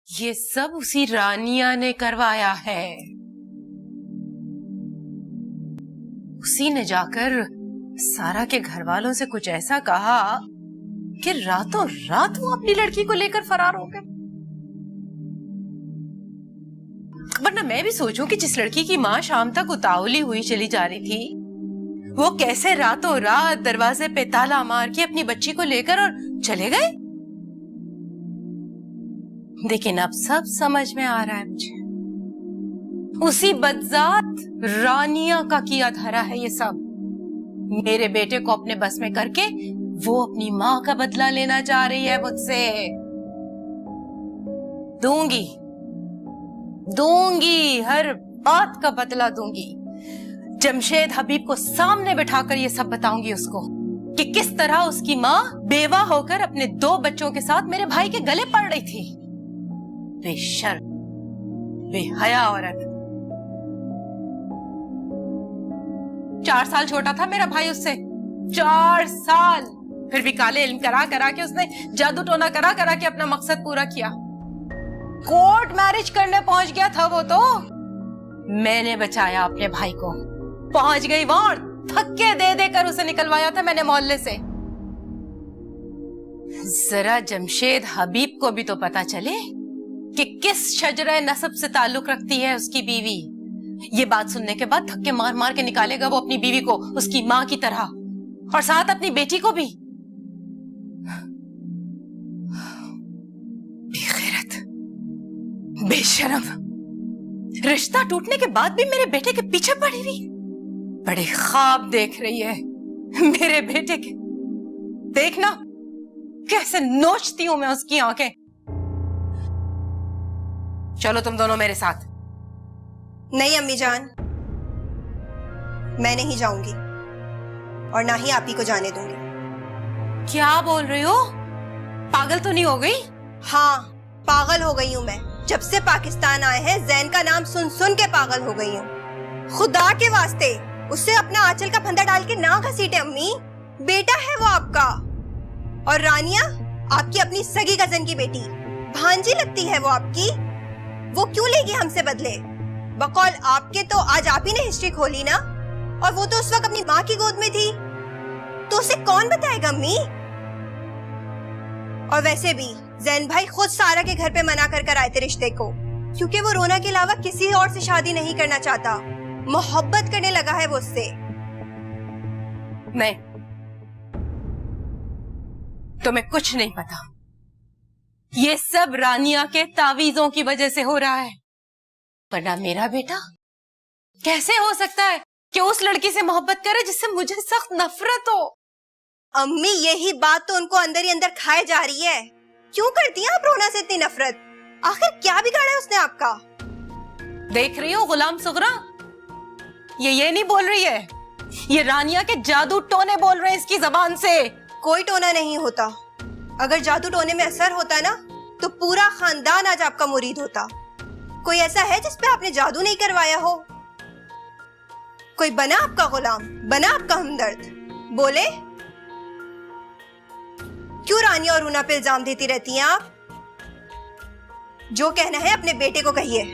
یہ سب اسی رانیہ نے کروایا ہے. اسی نے جا کر سارا کے گھر والوں سے کچھ ایسا کہا کہ راتوں رات وہ اپنی لڑکی کو لے کر فرار ہو گئے. ورنہ میں بھی سوچوں کہ جس لڑکی کی ماں شام تک اتاولی ہوئی چلی جا رہی تھی، وہ کیسے راتوں رات دروازے پہ تالا مار کے اپنی بچی کو لے کر اور چلے گئے. لیکن اب سب سمجھ میں آ رہا ہے مجھے، اسی بدذات رانیہ کا کیا دھرا ہے یہ سب. میرے بیٹے کو اپنے بس میں کر کے وہ اپنی ماں کا بدلہ لینا چاہ رہی ہے مجھ سے. دوں گی ہر بات کا بدلہ دوں گی. جمشید حبیب کو سامنے بٹھا کر یہ سب بتاؤں گی اس کو کہ کس طرح اس کی ماں بیوہ ہو کر اپنے 2 بچوں کے ساتھ میرے بھائی کے گلے پڑ رہی تھی. بے شرم، بے حیا عورت. 4 سال چھوٹا تھا میرا بھائی اس سے، 4 سال. پھر بھی کالے علم کرا کرا کے اس نے جادو ٹونا کرا کرا کے اپنا مقصد پورا کیا. کورٹ میرج کرنے پہنچ گیا تھا وہ تو. میں نے بچایا اپنے بھائی کو. پہنچ گئی وہاں اور دھکے دے دے کر اسے نکلوایا تھا میں نے محلے سے. ذرا جمشید حبیب کو بھی تو پتا چلے کہ کس شجرہ نسب سے تعلق رکھتی ہے اس کی بیوی. یہ بات سننے کے بعد دھکے مار مار کے نکالے گا وہ اپنی بیوی کو اس کی ماں کی طرح، اور ساتھ اپنی بیٹی کو بھی. بے غیرت، بے شرم، رشتہ ٹوٹنے کے بعد بھی میرے بیٹے کے پیچھے پڑی رہی. بڑے خواب دیکھ رہی ہے میرے بیٹے کے. دیکھنا کیسے نوچتی ہوں میں اس کی آنکھیں. چلو تم دونوں میرے ساتھ. نہیں امی جان، میں نہیں جاؤں گی اور نہ ہی آپ ہی کو جانے دوں گی. کیا بول رہی ہو؟ پاگل تو نہیں ہو گئی؟ ہاں پاگل ہو گئی ہوں میں. جب سے پاکستان آئے ہیں زین کا نام سن سن کے پاگل ہو گئی ہوں. خدا کے واسطے اس سے اپنا آنچل کا پھندا ڈال کے نہ گھسیٹے امی. بیٹا ہے وہ آپ کا. اور رانیہ آپ کی اپنی سگی کزن کی بیٹی، بھانجی لگتی ہے وہ آپ کی. وہ کیوں لے گی ہم سے بدلے؟ بقول آپ کے تو آج آپ ہی نے ہسٹری کھولی نا، اور وہ تو اس وقت اپنی ماں کی گود میں تھی. تو اسے کون بتائے گا امی؟ اور ویسے بھی زین بھائی خود سارا کے گھر پہ منع کر آئے تھے رشتے کو، کیونکہ وہ رونا کے علاوہ کسی اور سے شادی نہیں کرنا چاہتا. محبت کرنے لگا ہے وہ اس سے. نہیں، تمہیں کچھ نہیں پتا. یہ سب رانیہ کے تعویذوں کی وجہ سے ہو رہا ہے. ورنہ میرا بیٹا کیسے ہو سکتا ہے کہ اس لڑکی سے محبت کرے جس سے مجھے سخت نفرت ہو؟ امی یہی بات تو ان کو اندر ہی اندر کھائے جا رہی ہے. کیوں کرتی ہیں آپ رونا سے اتنی نفرت؟ آخر کیا بگاڑا ہے اس نے آپ کا؟ دیکھ رہی ہو غلام صغرا، یہ نہیں بول رہی ہے، یہ رانیہ کے جادو ٹونے بول رہے ہیں اس کی زبان سے. کوئی ٹونا نہیں ہوتا. اگر جادو ٹونے میں اثر ہوتا نا تو پورا خاندان آج آپ کا مرید ہوتا. کوئی ایسا ہے جس پہ آپ نے جادو نہیں کروایا ہو؟ کوئی بنا آپ کا غلام، بنا آپ کا ہمدرد؟ بولے کیوں رانیہ اور رونا پہ الزام دیتی رہتی ہیں آپ؟ جو کہنا ہے اپنے بیٹے کو کہیے.